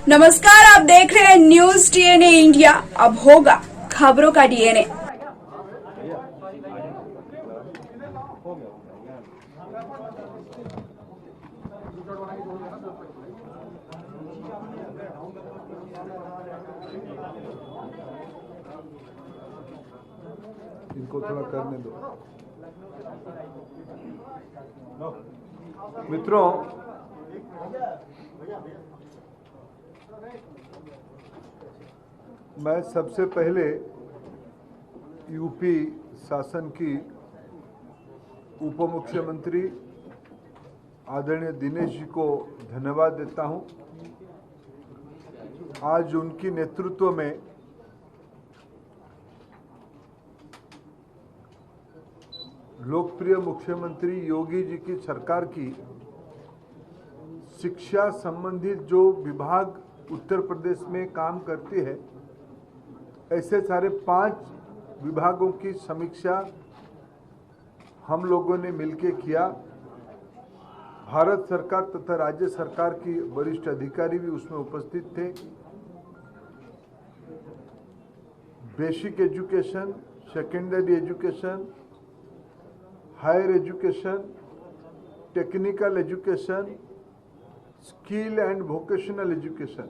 नमस्कार, आप देख रहे हैं न्यूज डीएनए इंडिया। अब होगा खबरों का डीएनए। इनको थोड़ा करने दो। मित्रों, मैं सबसे पहले यूपी शासन की उप मुख्यमंत्री आदरणीय दिनेश जी को धन्यवाद देता हूं। आज उनकी नेतृत्व में लोकप्रिय मुख्यमंत्री योगी जी की सरकार की शिक्षा संबंधित जो विभाग उत्तर प्रदेश में काम करती है, ऐसे सारे 5 विभागों की समीक्षा हम लोगों ने मिलकर किया। भारत सरकार तथा राज्य सरकार की वरिष्ठ अधिकारी भी उसमें उपस्थित थे। Basic education, secondary education, higher education, technical education, skill and vocational education,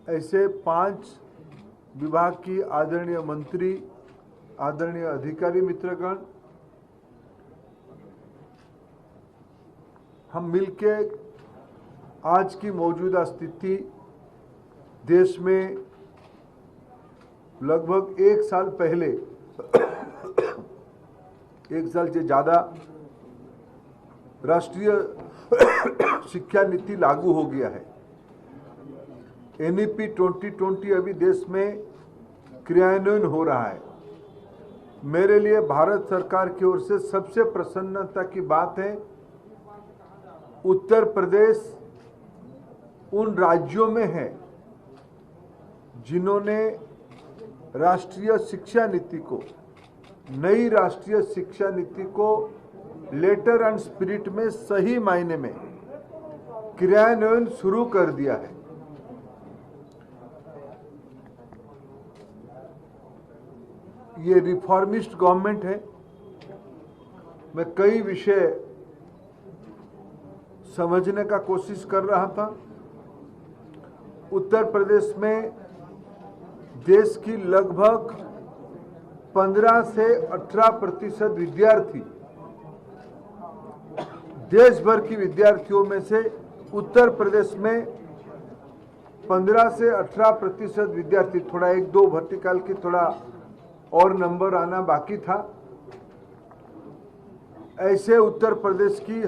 ऐसे 5 विभाग की आदरणीय मंत्री, आदरणीय अधिकारी मित्रगण, हम मिलके आज की मौजूदा स्थिति, देश में लगभग 1 साल पहले 1 साल से ज़्यादा राष्ट्रीय शिक्षा नीति लागू हो गया है। एनईपी 2020 अभी देश में क्रियान्वयन हो रहा है। मेरे लिए भारत सरकार की ओर से सबसे प्रसन्नता की बात है, उत्तर प्रदेश उन राज्यों में है जिन्होंने राष्ट्रीय शिक्षा नीति को, नई राष्ट्रीय शिक्षा नीति को लेटर एंड स्पिरिट में सही मायने में क्रियान्वयन शुरू कर दिया है। ये रिफॉर्मिस्ट गवर्नमेंट है। मैं कई विषय समझने का कोशिश कर रहा था। उत्तर प्रदेश में देश की लगभग 15 से 18% विद्यार्थी, देश भर की विद्यार्थियों में से उत्तर प्रदेश में 15 से 18% विद्यार्थी, थोड़ा 1-2 वर्टिकल की थोड़ा और नंबर आना बाकी था, ऐसे उत्तर प्रदेश की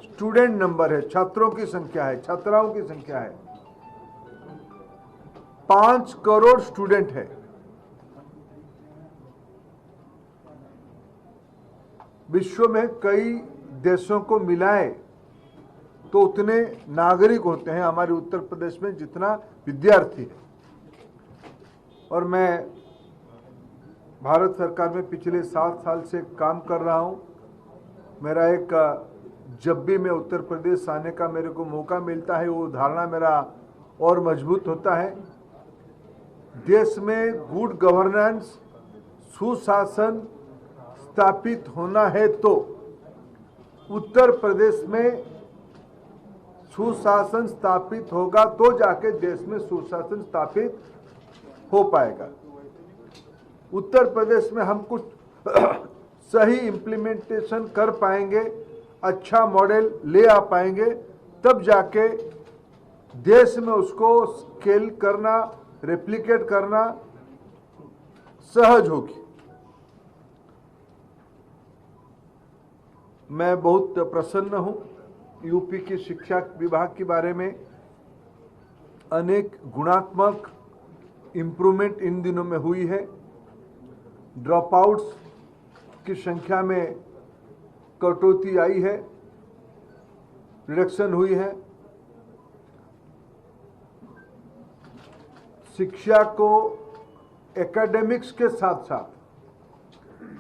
स्टूडेंट नंबर है, छात्रों की संख्या है, छात्राओं की संख्या है। 5 करोड़ स्टूडेंट है। विश्व में कई देशों को मिलाए तो उतने नागरिक होते हैं हमारे उत्तर प्रदेश में जितना विद्यार्थी है। और मैं भारत सरकार में पिछले 7 साल से काम कर रहा हूं। मेरा एक, जब भी मैं उत्तर प्रदेश आने का मेरे को मौका मिलता है, वो धारणा मेरा और मजबूत होता है। देश में गुड गवर्नेंस, सुशासन स्थापित होना है तो उत्तर प्रदेश में सुशासन स्थापित होगा, तो जाके देश में सुशासन स्थापित हो पाएगा। उत्तर प्रदेश में हम कुछ सही इम्प्लीमेंटेशन कर पाएंगे, अच्छा मॉडल ले आ पाएंगे, तब जाके देश में उसको स्केल करना, रेप्लिकेट करना सहज होगी। मैं बहुत प्रसन्न हूं यूपी की शिक्षा विभाग के बारे में। अनेक गुणात्मक इम्प्रूवमेंट इन दिनों में हुई है। ड्रॉप आउट्स की संख्या में कटौती आई है, रिडक्शन हुई है। शिक्षा को एकेडमिक्स के साथ साथ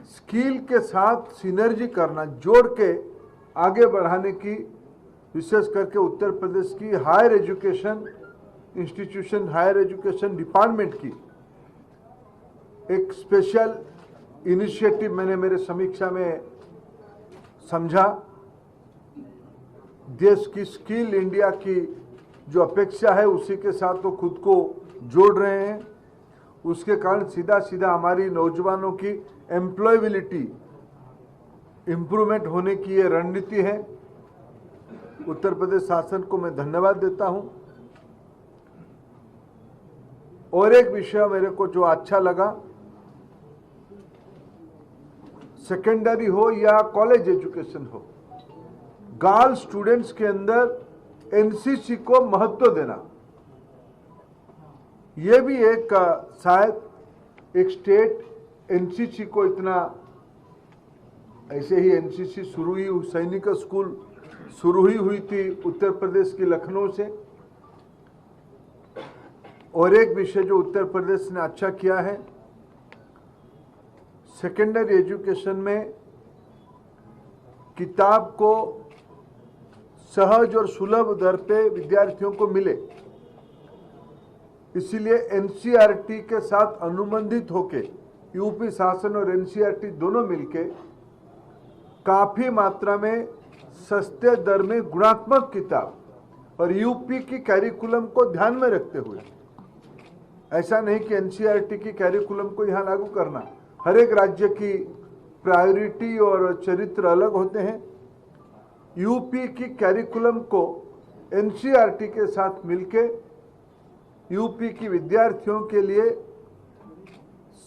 स्किल के साथ सिनर्जी करना, जोड़ के आगे बढ़ाने की, विशेष करके उत्तर प्रदेश की higher education institution higher education department की एक स्पेशल इनिशिएटिव मैंने मेरे समीक्षा में समझा। देश की स्किल इंडिया की जो अपेक्षा है उसी के साथ वो खुद को जोड़ रहे हैं। उसके कारण सीधा सीधा हमारी नौजवानों की एम्प्लॉयबिलिटी इंप्रूवमेंट होने की ये रणनीति है। उत्तर प्रदेश शासन को मैं धन्यवाद देता हूं। और एक विषय मेरे को जो अच्छा लगा, सेकेंडरी हो या कॉलेज एजुकेशन हो, गर्ल स्टूडेंट्स के अंदर एनसीसी को महत्व देना। यह भी एक शायद एक स्टेट एनसीसी को इतना, ऐसे ही एनसीसी शुरू ही सैनिक स्कूल शुरू ही हुई थी उत्तर प्रदेश की लखनऊ से। और एक विषय जो उत्तर प्रदेश ने अच्छा किया है, सेकेंडरी एजुकेशन में किताब को सहज और सुलभ दर पे विद्यार्थियों को मिले, इसीलिए एनसीईआरटी के साथ अनुबंधित होके यूपी शासन और एनसीईआरटी दोनों मिलके काफी मात्रा में सस्ते दर में गुणात्मक किताब और यूपी की कैरिकुलम को ध्यान में रखते हुए, ऐसा नहीं कि एनसीईआरटी की कैरिकुलम को यहाँ लागू करना, हर एक राज्य की प्रायोरिटी और चरित्र अलग होते हैं। यूपी की कैरिकुलम को एनसीईआरटी के साथ मिलके यूपी की विद्यार्थियों के लिए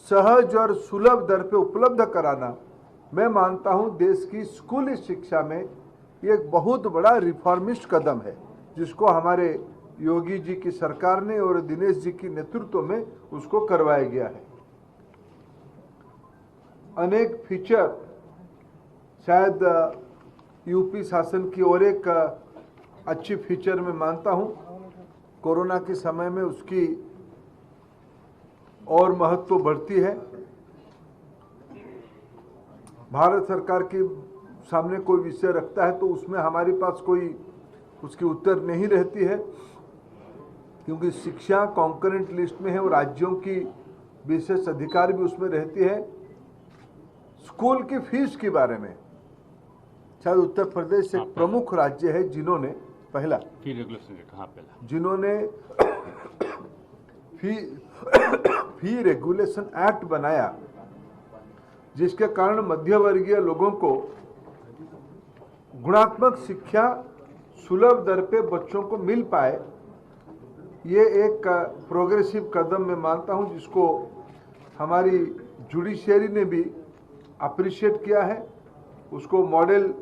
सहज और सुलभ दर पे उपलब्ध कराना, मैं मानता हूं देश की स्कूली शिक्षा में ये एक बहुत बड़ा रिफॉर्मिस्ट कदम है, जिसको हमारे योगी जी की सरकार ने और दिनेश जी की नेतृत्व में उसको करवाया गया है। अनेक फीचर शायद यूपी शासन की और एक अच्छी फीचर मैं मानता हूं, कोरोना के समय में उसकी और महत्व बढ़ती है। भारत सरकार के सामने कोई विषय रखता है तो उसमें हमारे पास कोई उसकी उत्तर नहीं रहती है, क्योंकि शिक्षा कॉन्करेंट लिस्ट में है और राज्यों की विशेष अधिकार भी उसमें रहती है। स्कूल की फीस के बारे में शायद उत्तर प्रदेश एक प्रमुख राज्य है जिन्होंने पहला फी रेगुलेशन कहाँ पहला जिन्होंने फी रेगुलेशन एक्ट बनाया, जिसके कारण मध्यवर्गीय लोगों को गुणात्मक शिक्षा सुलभ दर पे बच्चों को मिल पाए। ये एक प्रोग्रेसिव कदम मैं मानता हूं, जिसको हमारी जुडिशियरी ने भी अप्रिशिएट किया है, उसको मॉडल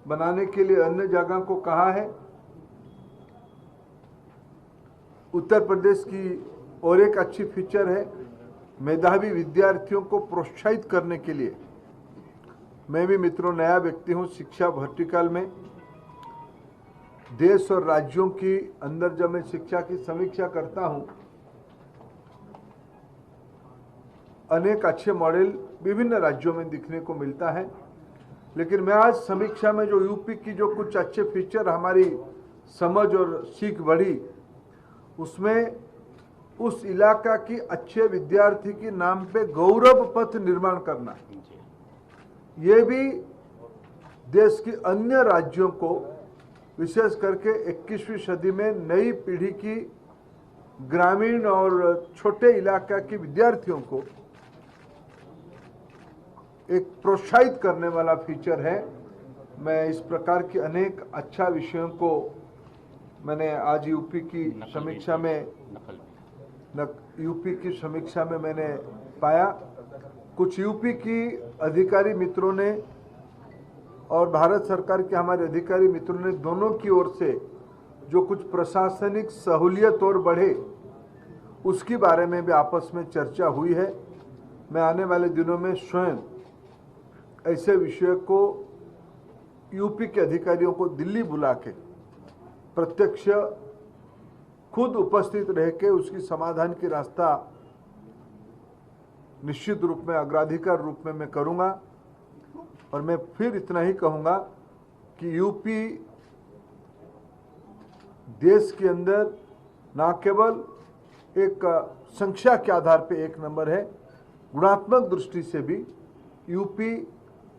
बनाने के लिए अन्य जगह को कहा है। उत्तर प्रदेश की और एक अच्छी फीचर है, मेधावी विद्यार्थियों को प्रोत्साहित करने के लिए। मैं भी मित्रों नया व्यक्ति हूं शिक्षा वर्टिकल में। देश और राज्यों की अंदर जब मैं शिक्षा की समीक्षा करता हूं, अनेक अच्छे मॉडल विभिन्न राज्यों में दिखने को मिलता है, लेकिन मैं आज समीक्षा में जो यूपी की जो कुछ अच्छे फीचर हमारी समझ और सीख बढ़ी, उसमें उस इलाका की अच्छे विद्यार्थी के नाम पे गौरव पथ निर्माण करना, ये भी देश की अन्य राज्यों को विशेष करके 21वीं सदी में नई पीढ़ी की ग्रामीण और छोटे इलाका के विद्यार्थियों को एक प्रोत्साहित करने वाला फीचर है। मैं इस प्रकार की अनेक अच्छा विषयों को मैंने आज यूपी की समीक्षा में मैंने पाया। कुछ यूपी की अधिकारी मित्रों ने और भारत सरकार के हमारे अधिकारी मित्रों ने दोनों की ओर से जो कुछ प्रशासनिक सहूलियत और बढ़े, उसके बारे में भी आपस में चर्चा हुई है। मैं आने वाले दिनों में स्वयं ऐसे विषय को यूपी के अधिकारियों को दिल्ली बुला के प्रत्यक्ष खुद उपस्थित रह के उसकी समाधान की रास्ता निश्चित रूप में अग्राधिकार रूप में मैं करूंगा। और मैं फिर इतना ही कहूंगा कि यूपी देश के अंदर ना केवल एक संख्या के आधार पे एक नंबर है, गुणात्मक दृष्टि से भी यूपी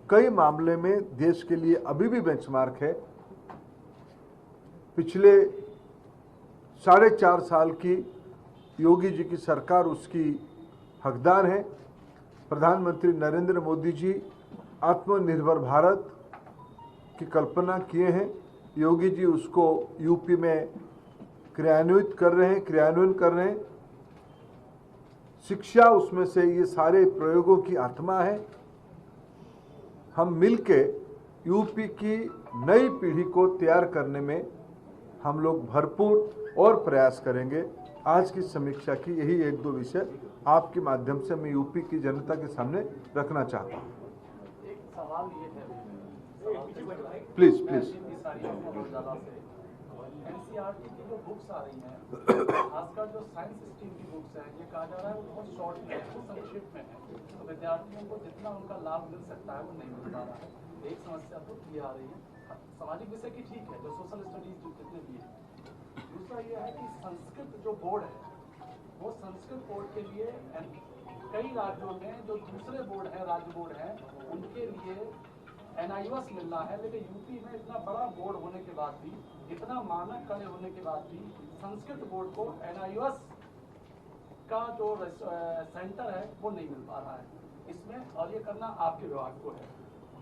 कई मामले में देश के लिए अभी भी बेंचमार्क है। पिछले 4.5 साल की योगी जी की सरकार उसकी हकदार है। प्रधानमंत्री नरेंद्र मोदी जी आत्मनिर्भर भारत की कल्पना किए हैं। योगी जी उसको यूपी में क्रियान्वित कर रहे हैं। शिक्षा उसमें से ये सारे प्रयोगों की आत्मा है। हम मिलके यूपी की नई पीढ़ी को तैयार करने में हम लोग भरपूर और प्रयास करेंगे। आज की समीक्षा की यही 1-2 विषय आपके माध्यम से मैं यूपी की जनता के सामने रखना चाहता हूँ। एक सवाल ये है, प्लीज एनसीईआरटी की जो बुक्स आ रही हैं, खासकर जो साइंस स्ट्रीम की बुक्स हैं, ये कहा जा रहा है वो बहुत शॉर्ट में है, वो संक्षिप्त में है, तो विद्यार्थियों को जितना उनका लाभ मिल सकता है वो नहीं मिल पा रहा है। एक समस्या तो ये आ रही है, सामाजिक विषय की ठीक है, जो सोशल स्टडीज जितने भी है। दूसरा ये है कि संस्कृत जो बोर्ड है, वो संस्कृत बोर्ड के लिए कई राज्यों में जो दूसरे बोर्ड हैं, राज्य बोर्ड हैं, उनके लिए NIOS मिलना है, लेकिन यूपी में इतना बड़ा बोर्ड होने के बाद भी, इतना मानक खड़े होने के बाद भी संस्कृत बोर्ड को NIOS का जो सेंटर है वो नहीं मिल पा रहा है इसमें, और ये करना आपके विभाग को है।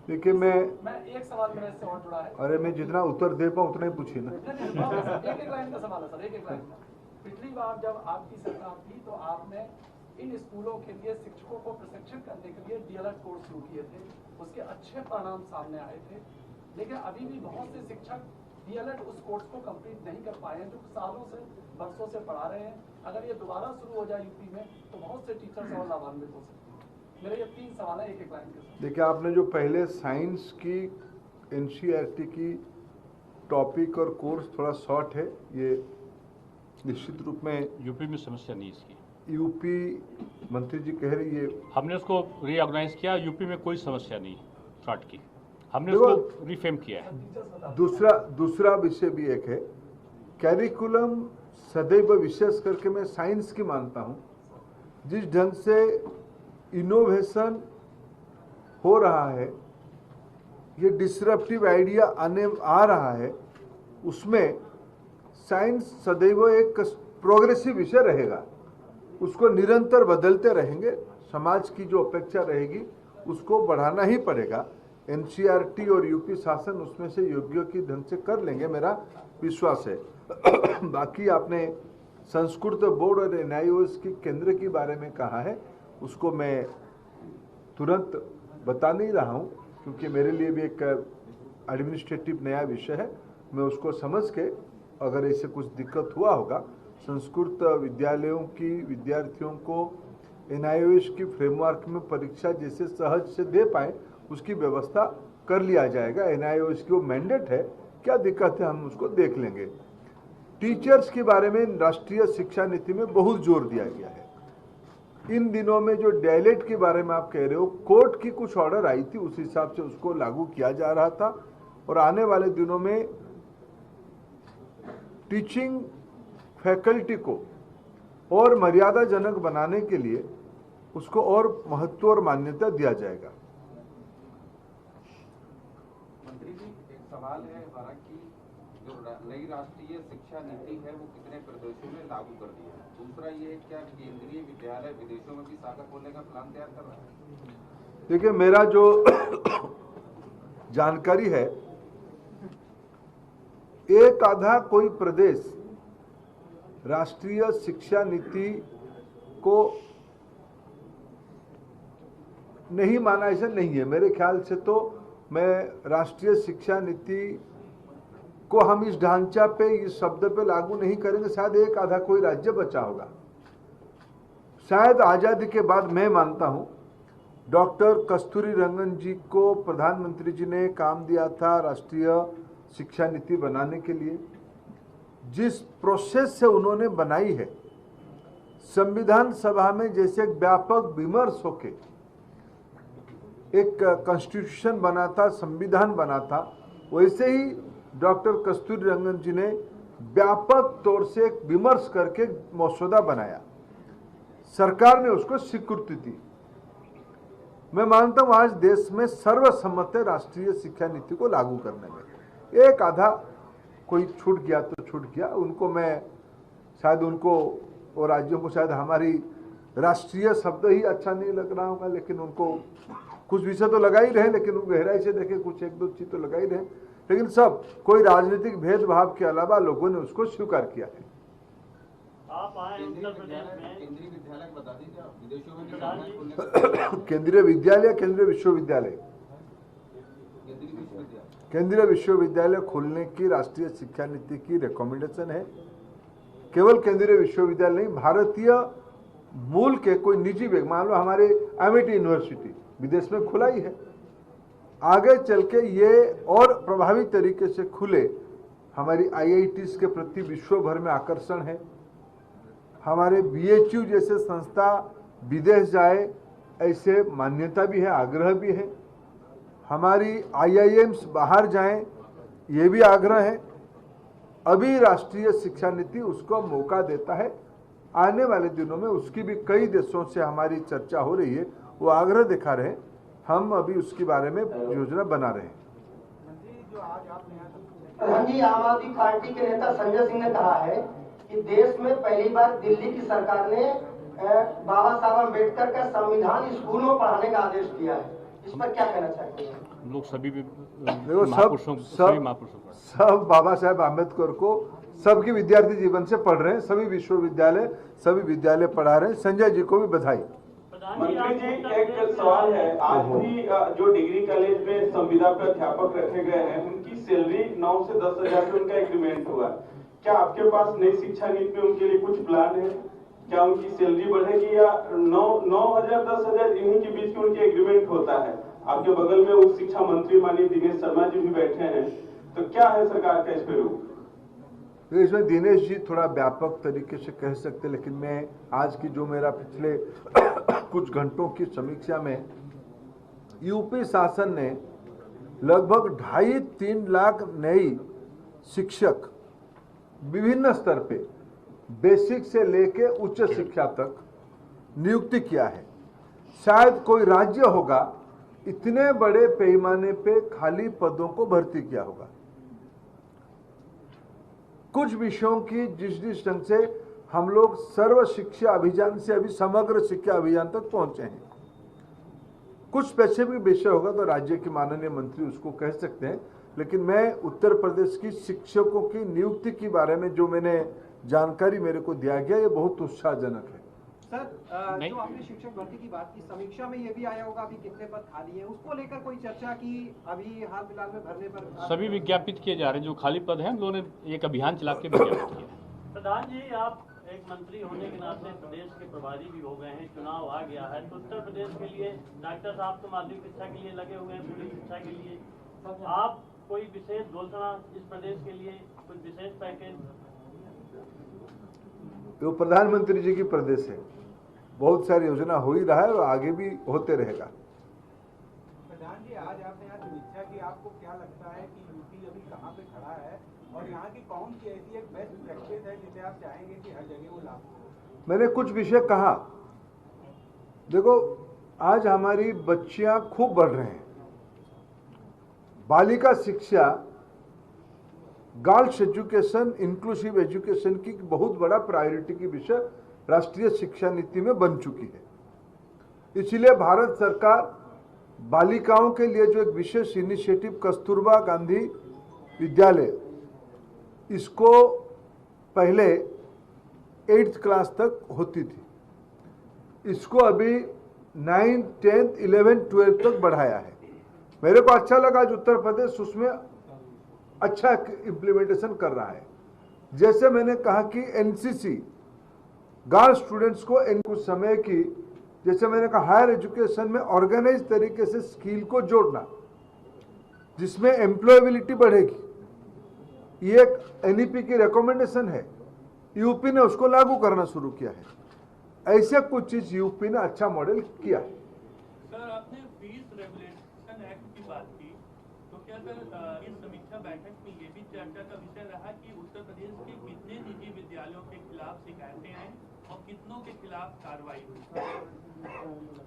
देखिए, मैं एक सवाल मेरे से और जुड़ा है। अरे मैं जितना उत्तर दे पाऊँ उतना ही पूछिए ना। एक लाइन का सवाल है सर, एक लाइन का। पिछली बार जब आपकी सरकार थी तो आपने इन स्कूलों के लिए शिक्षकों को प्रशिक्षण करने के लिए DLED कोर्स शुरू किए थे, उसके अच्छे परिणाम सामने आए थे, लेकिन अभी भी बहुत से शिक्षक DLED उस कोर्स को कंप्लीट नहीं कर पाए हैं, जो सालों से वर्षों से पढ़ा रहे हैं। अगर ये दोबारा शुरू हो जाए यूपी में तो बहुत से टीचर्स और लाभान्वित हो सकते हैं। मेरे ये 3 सवाल है, एक लाइन के। देखिए, आपने जो पहले साइंस की NCERT की टॉपिक और कोर्स थोड़ा शॉर्ट है, ये निश्चित रूप में यूपी में समस्या नहीं इसकी। यूपी मंत्री जी कह रही है, हमने उसको रीऑर्गेनाइज किया, यूपी में कोई समस्या नहीं शॉर्ट की, हमने उसको रिफेम किया है। दूसरा विषय भी एक है, कैरिकुलम सदैव विशेष करके मैं साइंस की मानता हूं, जिस ढंग से इनोवेशन हो रहा है, ये डिसरप्टिव आइडिया आ रहा है, उसमें साइंस सदैव एक प्रोग्रेसिव विषय रहेगा। उसको निरंतर बदलते रहेंगे, समाज की जो अपेक्षा रहेगी उसको बढ़ाना ही पड़ेगा। NCERT और यूपी शासन उसमें से योग्यों की ढंग से कर लेंगे, मेरा विश्वास है। बाकी आपने संस्कृत बोर्ड और NIOS की केंद्र के बारे में कहा है, उसको मैं तुरंत बता नहीं रहा हूं, क्योंकि मेरे लिए भी एक एडमिनिस्ट्रेटिव नया विषय है। मैं उसको समझ के, अगर ऐसे कुछ दिक्कत हुआ होगा, संस्कृत विद्यालयों की विद्यार्थियों को NIOS की फ्रेमवर्क में परीक्षा जैसे सहज से दे पाए, उसकी व्यवस्था कर लिया जाएगा। NIOS की वो मैंडेट है, क्या दिक्कत है, हम उसको देख लेंगे। टीचर्स के बारे में राष्ट्रीय शिक्षा नीति में बहुत जोर दिया गया है। इन दिनों में जो DLED के बारे में आप कह रहे हो, कोर्ट की कुछ ऑर्डर आई थी, उस हिसाब से उसको लागू किया जा रहा था, और आने वाले दिनों में टीचिंग फैकल्टी को और मर्यादाजनक बनाने के लिए उसको और महत्व और मान्यता दिया जाएगा। मंत्री जी, एक सवाल है हमारा कि जो नई राष्ट्रीय शिक्षा नीति है वो कितने प्रदेशों में लागू कर दी है? दूसरा ये है, क्या केंद्रीय विद्यालय विदेशों में भी शाखा खोलने का प्लान तैयार कर रहा है? देखिए, मेरा जो जानकारी है, एक आधा कोई प्रदेश राष्ट्रीय शिक्षा नीति को नहीं माना, ऐसा नहीं है। मेरे ख्याल से तो मैं राष्ट्रीय शिक्षा नीति को हम इस ढांचा पे, इस शब्द पे लागू नहीं करेंगे। शायद एक आधा कोई राज्य बचा होगा। शायद आजादी के बाद मैं मानता हूं, डॉक्टर कस्तूरी रंगन जी को प्रधानमंत्री जी ने काम दिया था राष्ट्रीय शिक्षा नीति बनाने के लिए। जिस प्रोसेस से उन्होंने बनाई है, संविधान सभा में जैसे एक व्यापक विमर्श होके एक कॉन्स्टिट्यूशन बना था, संविधान बना था, वैसे ही डॉक्टर कस्तूरी रंगन जी ने व्यापक तौर से एक विमर्श करके मसौदा बनाया, सरकार ने उसको स्वीकृति दी। मैं मानता हूं आज देश में सर्वसम्मत है राष्ट्रीय शिक्षा नीति को लागू करने में। एक आधा कोई छूट गया तो छूट गया, उनको मैं शायद उनको और राज्यों को शायद हमारी राष्ट्रीय शब्द ही अच्छा नहीं लग रहा होगा, लेकिन उनको कुछ विषय तो लगा ही रहे, लेकिन गहराई से देखे कुछ एक दो चीज तो लगा ही रहे, लेकिन सब कोई राजनीतिक भेदभाव के अलावा लोगों ने उसको स्वीकार किया है। आप आए उत्तर प्रदेश में केंद्रीय विद्यालय बता दीजिए आप, विदेशों में भी जाना है खुलने केंद्रीय विद्यालय, केंद्रीय विश्वविद्यालय, केंद्रीय विश्वविद्यालय केंद्रीय विश्वविद्यालय खोलने की राष्ट्रीय शिक्षा नीति की रिकमेंडेशन है। केवल केंद्रीय विश्वविद्यालय नहीं, भारतीय मूल के कोई निजी विभाग, मान लो हमारे एमआईटी यूनिवर्सिटी विदेश में खुला ही है, आगे चल के ये और प्रभावी तरीके से खुले। हमारी आईआईटीज के प्रति विश्व भर में आकर्षण है, हमारे बीएचयू जैसे संस्था विदेश जाए ऐसे मान्यता भी है, आग्रह भी है, हमारी आईआईएम्स बाहर जाएं ये भी आग्रह है। अभी राष्ट्रीय शिक्षा नीति उसको मौका देता है, आने वाले दिनों में उसकी भी कई देशों से हमारी चर्चा हो रही है, वो आग्रह दिखा रहे हैं, हम अभी उसके बारे में योजना बना रहे हैं। प्रधान जी, आम आदमी पार्टी के नेता संजय सिंह ने कहा है कि देश में पहली बार दिल्ली की सरकार ने बाबा साहब अम्बेडकर का संविधान स्कूलों में पढ़ाने का आदेश दिया है, इस पर क्या कहना चाहते हैं? हम लोग सभी देखो महापुरुषों सब बाबा साहेब आम्बेडकर को सबके विद्यार्थी जीवन से पढ़ रहे हैं, सभी विश्वविद्यालय सभी विद्यालय पढ़ा रहे हैं। संजय जी को भी बधाई। मंत्री जी, एक सवाल है, आज भी जो डिग्री कॉलेज में संविदा पे अध्यापक रखे गए हैं उनकी सैलरी 9 से 10 हजार पे उनका एग्रीमेंट हुआ, क्या आपके पास नई शिक्षा नीति में उनके लिए कुछ प्लान है? क्या उनकी सैलरी बढ़ेगी या 9,000 10,000 इन्हीं के बीच में उनके एग्रीमेंट होता है? आपके बगल में उच्च शिक्षा मंत्री माननीय दिनेश शर्मा जी भी बैठे हैं, तो क्या है सरकार का इस पे रुख? तो इसमें दिनेश जी थोड़ा व्यापक तरीके से कह सकते, लेकिन मैं आज की जो मेरा पिछले कुछ घंटों की समीक्षा में, यूपी शासन ने लगभग 2.5-3 लाख नई शिक्षक विभिन्न स्तर पे बेसिक से लेके उच्च शिक्षा तक नियुक्ति किया है। शायद कोई राज्य होगा इतने बड़े पैमाने पे खाली पदों को भर्ती किया होगा। कुछ विषयों की जिस ढंग से हम लोग सर्व शिक्षा अभियान से अभी समग्र शिक्षा अभियान तक पहुंचे हैं, कुछ स्पेसिफिक विषय होगा तो राज्य के माननीय मंत्री उसको कह सकते हैं, लेकिन मैं उत्तर प्रदेश की शिक्षकों की नियुक्ति के बारे में जो मैंने जानकारी मेरे को दिया गया, ये बहुत उत्साहजनक है। सर, जो आपने शिक्षक भर्ती की बात की, समीक्षा में ये भी आया होगा अभी कितने पद खाली हैं, उसको लेकर कोई चर्चा की? अभी हाल फिलहाल में भरने पर सभी विज्ञापित किए जा रहे हैं, जो खाली पद हैं हम लोगों ने एक अभियान चला के विज्ञापित किया है। प्रधान जी, आप एक मंत्री होने के नाते प्रदेश के प्रभारी भी हो गए हैं, चुनाव आ गया है, तो उत्तर प्रदेश के लिए डॉक्टर साहब तो माध्यमिक शिक्षा के लिए लगे हुए हैं, पूरी शिक्षा के लिए आप कोई विशेष घोषणा इस प्रदेश के लिए, कुछ विशेष पैकेज? वो प्रधानमंत्री जी की प्रदेश है, बहुत सारी योजना हो ही रहा है और आगे भी होते रहेगा। प्रधान जी, आज आपने यहाँ समीक्षा की, आपको क्या लगता है कि यूपी अभी कहाँ पे खड़ा है और यहाँ की कौन सी ऐसी एक बेस्ट प्रैक्टिस है जिसे आप चाहेंगे कि हर जगह वो लागू हो? मैंने कुछ विषय कहा, देखो आज हमारी बच्चियां खूब बढ़ रहे हैं, बालिका शिक्षा, गर्ल्स एजुकेशन, इंक्लूसिव एजुकेशन की बहुत बड़ा प्रायोरिटी की विषय राष्ट्रीय शिक्षा नीति में बन चुकी है। इसलिए भारत सरकार बालिकाओं के लिए जो एक विशेष इनिशिएटिव कस्तूरबा गांधी विद्यालय, इसको पहले 8th क्लास तक होती थी, इसको अभी 9th, 10th, 11th, 12th तक बढ़ाया है। मेरे को अच्छा लगा आज उत्तर प्रदेश उसमें अच्छा इम्प्लीमेंटेशन कर रहा है। जैसे मैंने कहा कि एनसीसी गर्ल्स स्टूडेंट्स को कुछ समय की, जैसे मैंने कहा हायर एजुकेशन में ऑर्गेनाइज तरीके से स्किल को जोड़ना जिसमें एम्प्लॉयबिलिटी बढ़ेगी, ये एक एनईपी की रिकमेंडेशन है, यूपी ने उसको लागू करना शुरू किया है। ऐसे कुछ चीज यूपी ने अच्छा मॉडल किया है। सर, आपने फीस रेगुलेशन एक्ट की बात की, तो क्या पर इस समीक्षा बैठक में ये भी चर्चा का विषय रहा कि उत्तर प्रदेश के कितने निजी विद्यालयों के खिलाफ शिकायतें आई और कितनों के खिलाफ कार्रवाई हुई।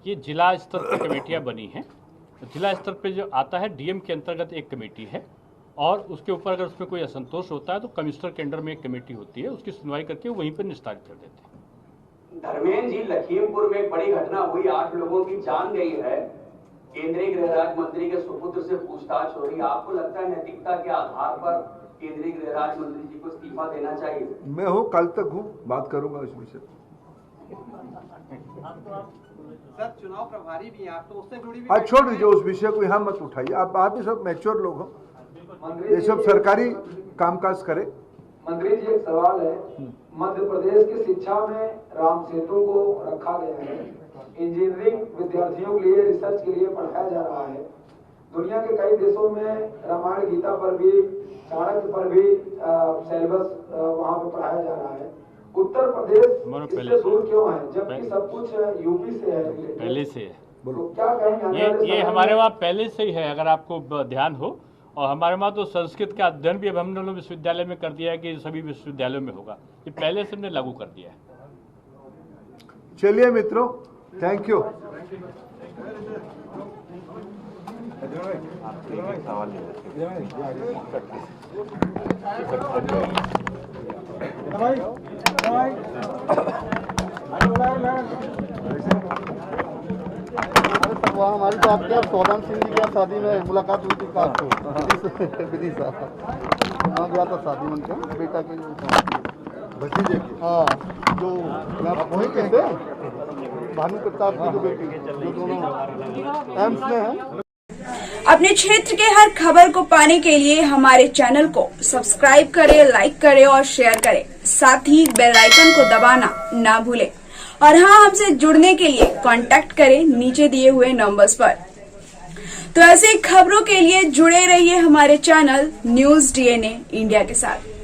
ये जिला स्तर पर कमेटियां बनी हैं। जिला स्तर पे जो आता है डीएम के अंतर्गत एक कमेटी है और उसके ऊपर अगर उसमें कोई असंतोष होता है तो कमिश्नर के अंडर में एक कमेटी होती है, उसकी सुनवाई करके वहीं पर निस्तारित कर देते हैं। धर्मेंद्र जी, लखीमपुर में एक बड़ी घटना हुई, 8 लोगों की जान गई है। केंद्रीय गृह राज्य मंत्री के सुपुत्र से पूछताछ हो रही है। आपको लगता है नैतिकता के आधार पर केंद्रीय गृह राज्य मंत्री जी को इस्तीफा देना चाहिए? मैं हूँ, कल तक हूँ, बात करूंगा इस विषय पर। सर, चुनाव प्रभारी भी आप, तो उससे जुड़ी भी आज छोड़ दीजिए उस विषय को, यहाँ मत उठाइए। आप भी सब मैच्योर लोग हो, ये सब सरकारी कामकाज करे। मंत्री जी, एक सवाल है। मध्य प्रदेश की शिक्षा में राम सेतु को रखा गया है, इंजीनियरिंग विद्यार्थियों के लिए, रिसर्च के लिए पढ़ाया जा रहा है। दुनिया के कई देशों में रामायण गीता पर भी, चाणक्य पर भी सिलेबस वहाँ पे पढ़ाया जा रहा है। उत्तर प्रदेश इससे दूर क्यों है, जबकि सब कुछ यूपी से है? पहले से है। तो क्या कहेंगे? ये हमारे वहाँ पहले से ही है, अगर आपको ध्यान हो। और हमारे वहाँ तो संस्कृत का अध्ययन भी अब हम लोगों ने विश्वविद्यालय में कर दिया है कि सभी विश्वविद्यालयों में होगा। ये पहले से हमने लागू कर दिया है। चलिए मित्रों, थैंक यू। वहाँ हमारी तो आपके सौदान सिंह जी की शादी में मुलाकात हुई थी, काश को विदिशा वहाँ गया था शादी में उनका बेटा के भतीजे की। हाँ, जो वहीं के थे, भानु प्रताप की जो बेटी, जो दोनों एम्स में है। अपने क्षेत्र के हर खबर को पाने के लिए हमारे चैनल को सब्सक्राइब करें, लाइक करें और शेयर करें। साथ ही बेल आइकन को दबाना ना भूलें। और हाँ, हमसे जुड़ने के लिए कांटेक्ट करें नीचे दिए हुए नंबर्स पर। तो ऐसी खबरों के लिए जुड़े रहिए हमारे चैनल न्यूज़ डीएनए इंडिया के साथ।